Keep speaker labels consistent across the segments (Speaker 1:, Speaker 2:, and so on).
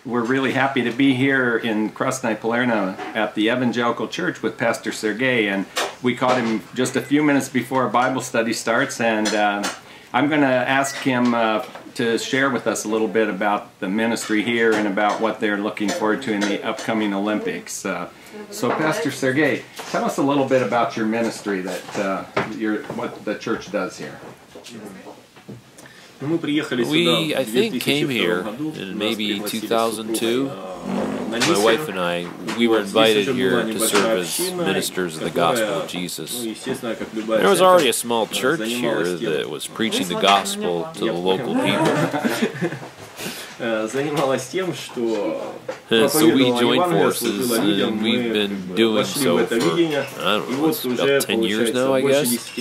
Speaker 1: we're really happy to be here in Krasnaya, Polyana at the Evangelical Church with Pastor Sergey, and we caught him just a few minutes before our Bible study starts, and I'm going to ask him to share with us a little bit about the ministry here and about what they're looking forward to in the upcoming Olympics. So Pastor Sergey, tell us a little bit about your ministry, that what the church does here.
Speaker 2: We, I think, came here in maybe 2002. My wife and I, we were invited here to serve as ministers of the gospel of Jesus. There was already a small church here that was preaching the gospel to the local people. So we joined forces, and we've been doing so for, I don't know, it's about 10 years now, I guess.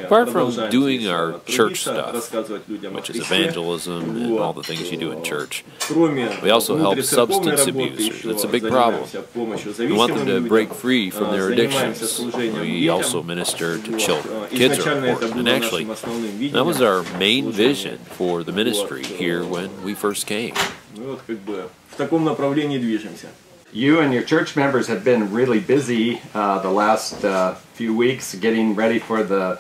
Speaker 2: Apart from doing our church stuff, which is evangelism and all the things you do in church, we also help substance abusers. That's a big problem. We want them to break free from their addictions. We also minister to children. Kids are important, and actually, that was our main vision for the ministry here when we first came.
Speaker 1: You and your church members have been really busy the last few weeks getting ready for the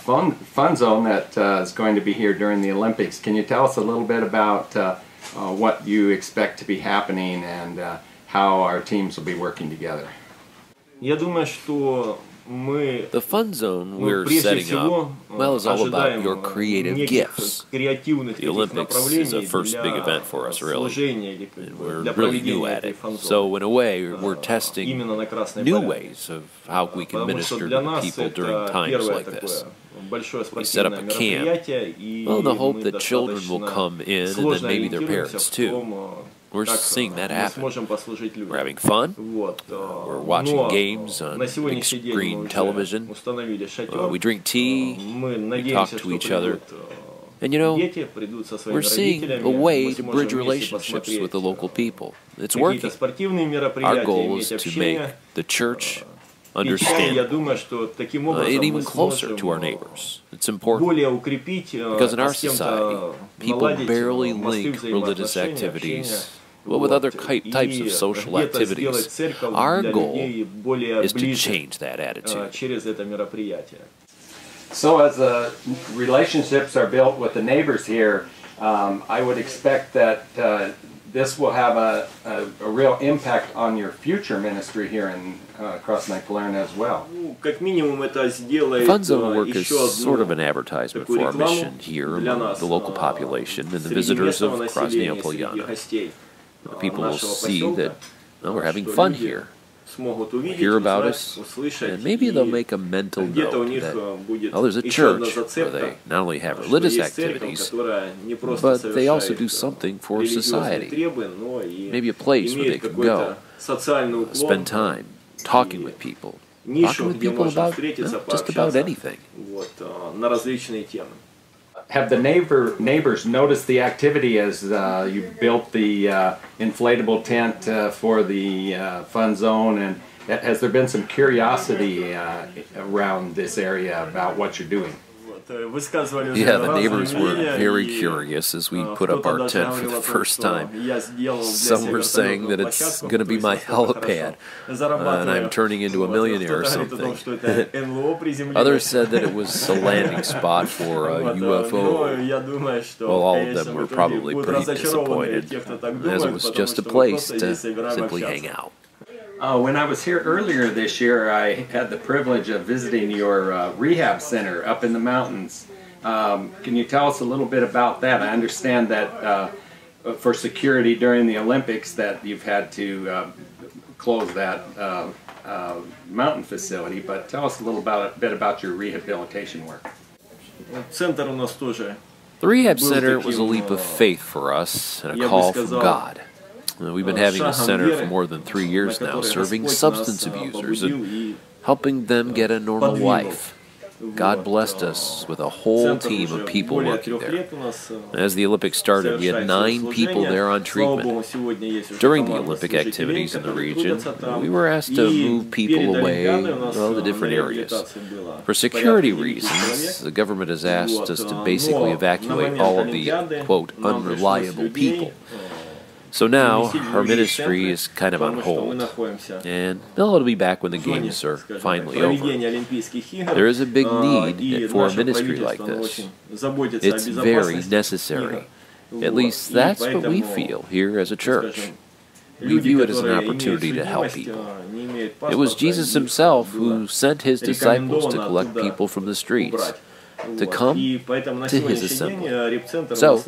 Speaker 1: fun zone that is going to be here during the Olympics. Can you tell us a little bit about what you expect to be happening and how our teams will be working together?
Speaker 2: The fun zone we're setting up, well, is all about your creative gifts. The Olympics is a first big event for us, really, and we're really new at it. So in a way, we're testing new ways of how we can minister to people during times like this. We set up a camp, well, in the hope that children will come in, and then maybe their parents too. We're seeing that happen. We're having fun. We're watching games on big screen television. We drink tea. We talk to each other. And you know, we're seeing a way to bridge relationships with the local people. It's working. Our goal is to make the church understand and even closer to our neighbors. It's important because in our society, people barely link religious activities with other types of social activities. Our goal is to change that attitude.
Speaker 1: So as the relationships are built with the neighbors here, I would expect that this will have a real impact on your future ministry here in Krasnaya, Polyana as well.
Speaker 2: Fun Zone work is sort of an advertisement for our mission here among the local population and the visitors of Krasnaya, Polyana. People will see that, well, we're having fun here, hear about us, and maybe they'll make a mental note that, well, there's a church where they not only have religious activities, but they also do something for society. Maybe a place where they can go, spend time talking with people about just about anything.
Speaker 1: Have the neighbors noticed the activity as you built the inflatable tent for the fun zone, and has there been some curiosity around this area about what you're doing?
Speaker 2: Yeah, the neighbors were very curious as we put up our tent for the first time. Some were saying that it's going to be my helipad, and I'm turning into a millionaire or something. Others said that it was a landing spot for a UFO. Well, all of them were probably pretty disappointed, as it was just a place to simply hang out.
Speaker 1: When I was here earlier this year, I had the privilege of visiting your rehab center up in the mountains. Can you tell us a little bit about that? I understand that for security during the Olympics that you've had to close that mountain facility, but tell us a little bit about your rehabilitation work.
Speaker 2: The rehab center was a leap of faith for us and a call from God. We've been having a center for more than 3 years now, serving substance abusers and helping them get a normal life. God blessed us with a whole team of people working there. As the Olympics started, we had 9 people there on treatment. During the Olympic activities in the region, we were asked to move people away to different areas. For security reasons, the government has asked us to basically evacuate all of the, quote, unreliable people. So now our ministry is kind of on hold, and it'll be back when the games are finally over. There is a big need for a ministry like this. It's very necessary. At least that's what we feel here as a church. We view it as an opportunity to help people. It was Jesus himself who sent his disciples to collect people from the streets, to come to his assembly. So,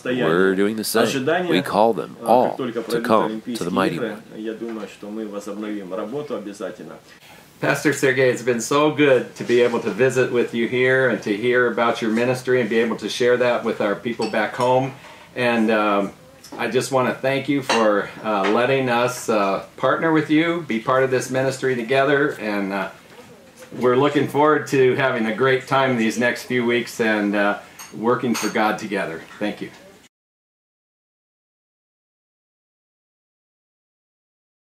Speaker 2: we're doing the same. We call them all to come to the Mighty One.
Speaker 1: Pastor Sergey, it's been so good to be able to visit with you here and to hear about your ministry and be able to share that with our people back home. And I just want to thank you for letting us partner with you, be part of this ministry together, and we're looking forward to having a great time these next few weeks and working for God together. Thank you.